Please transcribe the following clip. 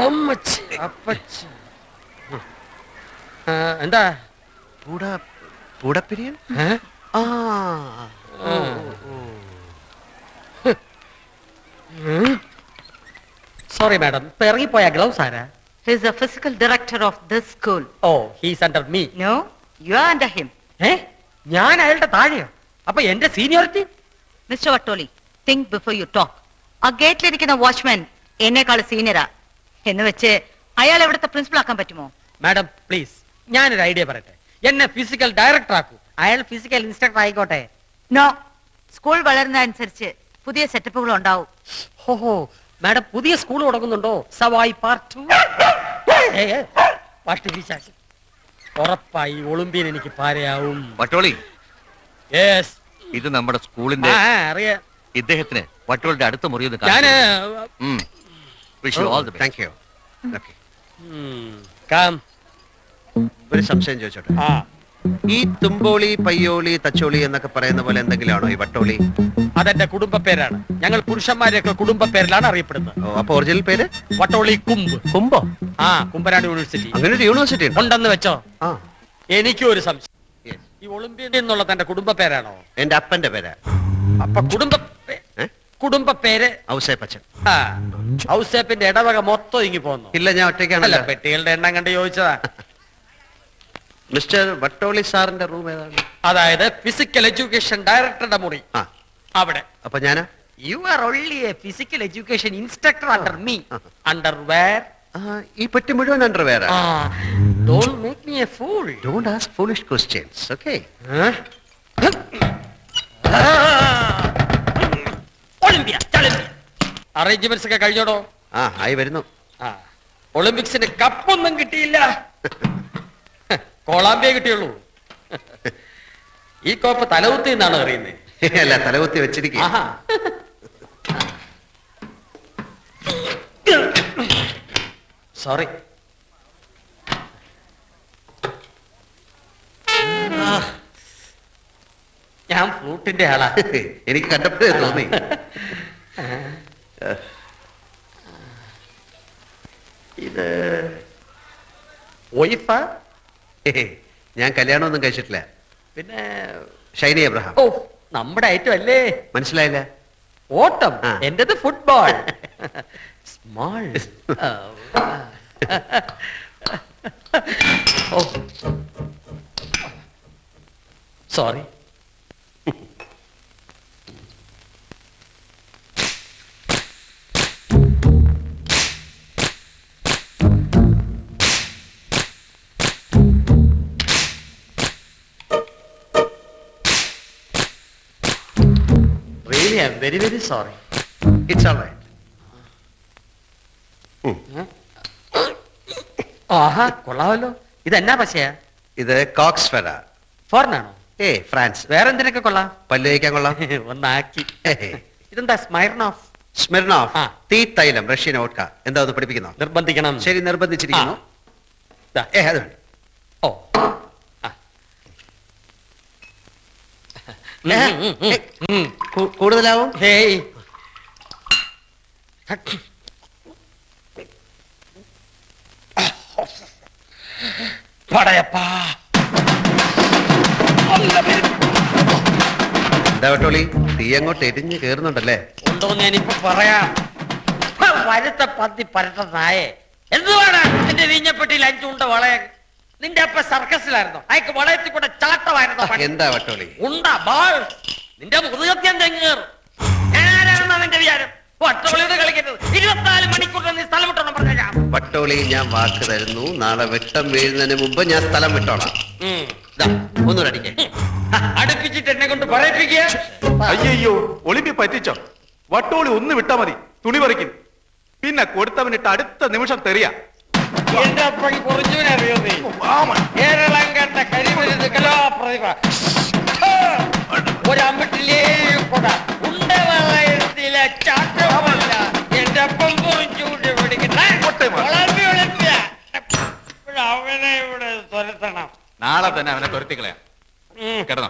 അമ്മച്ചി അപ്പച്ചി. എന്താ പൂടപ്പിരിയൻ? സോറി മാഡം, ഇപ്പൊ ഇറങ്ങിപ്പോയ ഗ്ലൗസ് ആരാ? He is the physical director of this school. ഓ, he's under me. No, you are under him. ഞാൻ അയാളുടെ താഴെയോ? അപ്പൊ എന്റെ seniority? Mr. Vattoli, think before you talk. ആ ഗേറ്റിലിരിക്കുന്ന വാച്ച്മാൻ എന്നെക്കാൾ സീനിയറാ എന്ന് വെച്ച് അയാൾ എവിടുത്തെ പ്രിൻസിപ്പൽ ആക്കാൻ പറ്റുമോ? മാഡം പ്ലീസ്, ഞാനൊരു ഐഡിയ പറയട്ടെ. എന്നെ ഫിസിക്കൽ ഡയറക്ടർ ആക്കൂ, അയാൾ ഫിസിക്കൽ ഇൻസ്ട്രക്ടർ ആയിക്കോട്ടെ. നോ, സ്കൂൾ വളരുന്നതനുസരിച്ച് പുതിയ സെറ്റപ്പുകൾ ഉണ്ടാവും. ഓഹോ മാഡം, പുതിയ സ്കൂൾ തുടങ്ങുന്നുണ്ടോ? സവായി പാർട്ട് 2 ഉറപ്പായി ഒളിമ്പിയൻ എനിക്ക് പാരയാവും. വട്ടോളി, യെസ്, ഇത് നമ്മുടെ സ്കൂളിന്റെ അറിയാം. ഇദ്ദേഹത്തിന് വട്ടോളിന്റെ അടുത്ത മുറിയൊന്ന് ഒരു സംശയം ചോദിച്ചോട്ടെ. ഈ തുമ്പോളി, പയ്യോളി, തച്ചോളി എന്നൊക്കെ പറയുന്ന പോലെ എന്തെങ്കിലും ആണോ ഈ വട്ടോളി? അതെന്റെ കുടുംബ പേരാണ്. ഞങ്ങൾ പുരുഷന്മാരെയൊക്കെ കുടുംബ പേരിലാണ് അറിയപ്പെടുന്നത്. അപ്പൊ ഒറിജിനൽ പേര് വട്ടോളി കുമ്പ്. കുമ്പോ? കുമ്പനാട് യൂണിവേഴ്സിറ്റി. അങ്ങനെ ഒരു യൂണിവേഴ്സിറ്റി ഉണ്ടെന്ന് വെച്ചോ? എനിക്കും ഒരു സംശയം, ഈ ഒളിമ്പ്യൻ എന്നുള്ള തന്റെ കുടുംബ പേരാണോ? എന്റെ അപ്പന്റെ പേരാ. അപ്പൊ കുടുംബ പേര് ഔസേപ്പച്ചൻ. ഔസേപ്പിന്റെ ഇടവക മൊത്തം ഇങ്ങി പോന്നു? ഇല്ല, ഞാൻ ഒറ്റയ്ക്കാണല്ല. പെട്ടികളുടെ എണ്ണം കണ്ട് ചോദിച്ചതാ. മിസ്റ്റർ വട്ടോളി സാറിന്റെ റൂം ഏതാണ്? അതായത് ഫിസിക്കൽ എഡ്യൂക്കേഷൻ ഡയറക്ടറുടെ മുറി അവിടെ. അപ്പൊ ഞാനാ? You are only a physical education instructor under me. Under where? ഈ പെട്ടി മുഴുവൻ underwear. Don't make me a fool. Don't ask foolish questions, okay? Olympia arrangements ഒക്കെ കഴിഞ്ഞോടോ? ആയി വരുന്നു. ഒളിമ്പിക്സിന് കപ്പൊന്നും കിട്ടിയില്ല, കൊളാമ്പിയ കിട്ടിയുള്ളൂ. ഈ കോപ്പ് തലകുത്തി എന്നാണ് അറിയുന്നത്. അല്ല, തലകുത്തി വെച്ചിരിക്കും. സോറി. ഞാൻ ഫ്ലൂട്ടിന്റെ ആളാ. എനിക്ക് കണ്ടപ്പോഴേ തോന്നി. ഇത് വൈഫാ? ഞാൻ കല്യാണമൊന്നും കഴിച്ചിട്ടില്ല. പിന്നെ ഷൈനി എബ്രഹാം. ഓ, നമ്മുടെ ഐറ്റം അല്ലേ? മനസ്സിലായില്ല. ഓട്ടം, എന്റേത് ഫുട്ബോൾ. സ്മാൾ. ഓ sorry. Really, I'm very, very sorry. It's all right. ആഹാ, കൊള്ളാമല്ലോ. ഇതെന്നാ പശയാ? ഇത് കോക്സ് ഫെറ. ഫോറിനാണോ? ഫ്രാൻസ്. വേറെന്തിനൊക്കെ കൊള്ളാം? പല്ല് തേക്കാൻ കൊള്ളാം. ഒന്നാക്കി. ഇതെന്താ? സ്മൈർനോഫ്. സ്മിർനോഫ് തീ തൈലം, റഷ്യൻ വോഡ്ക. എന്താ ഒന്ന് പഠിപ്പിക്കുന്നോ? നിർബന്ധിക്കണം. ശരി, നിർബന്ധിച്ചിരിക്കുന്നു. അത് വേണ്ട. ഓ, കൂടുതലാവും. ഹേയ്, പടയപ്പാ. എന്താ വട്ടോളി, തീ അങ്ങോട്ട് എരിഞ്ഞ് കേറുന്നുണ്ടല്ലേ? ഉണ്ടോന്ന് ഞാനിപ്പോ പറയാം. വരുത്ത പന്തി പരട്ട നായേ, എന്തുവാണ് എന്റെ വീഞ്ഞപ്പെട്ടിയിൽ 5 ഉണ്ട വളയ? നിന്റെ അപ്പ സർക്കസിലായിരുന്നോ? അയക്ക് വളയത്തിൽ കൂടെ ചാട്ടമായിരുന്നോ? എന്താ വട്ടോളി? ഉണ്ടാ ബാൾ നിന്റെ മുതുകത്യം തെങ്ങേറും. ഞാനാരാണെന്ന് അവന്റെ വിചാരം? വട്ടോളിയോട് കളിക്കരുത്. 24 മണിക്കൂറിൽ നീ സ്ഥലം വിട്ടോണം പറഞ്ഞ. വട്ടോളി, ഞാൻ വാക്ക് തരുന്നു, നാളെ വെട്ടം വീഴുന്നതിന് മുമ്പ് ഞാൻ സ്ഥലം വിട്ടോളാം. ഒന്നുകൂടെ അടിക്കേ. അടുപ്പിച്ചിട്ട് എന്നെ കൊണ്ട് പറയിപ്പിക്കുക. അയ്യോ, ഒളിമ്പി പറ്റിച്ചോ? വട്ടോളി ഒന്ന് വിട്ടാ മതി, തുണി പറിക്കും. പിന്നെ കൊടുത്തവനിട്ട് അടുത്ത നിമിഷം തെറിയ. എന്റെ അപ്പഴി കുറച്ചുവിനെ അറിയോ നീ? കേരളം കണ്ട കരിമരുന്ന് കലാപ്രതിഭ. ഒരമ്പട്ടിലേ കൊട ഉണ്ട വളയത്തിലെ ചാട്ടമല്ല. എന്റെ അപ്പം കുറച്ചുകൂടി പിടിക്കട്ടെ. അവനെ ഇവിടെ തുരത്തണം. നാളെ തന്നെ അവനെ തുരത്തിക്കളയാം. കിടന്നോ?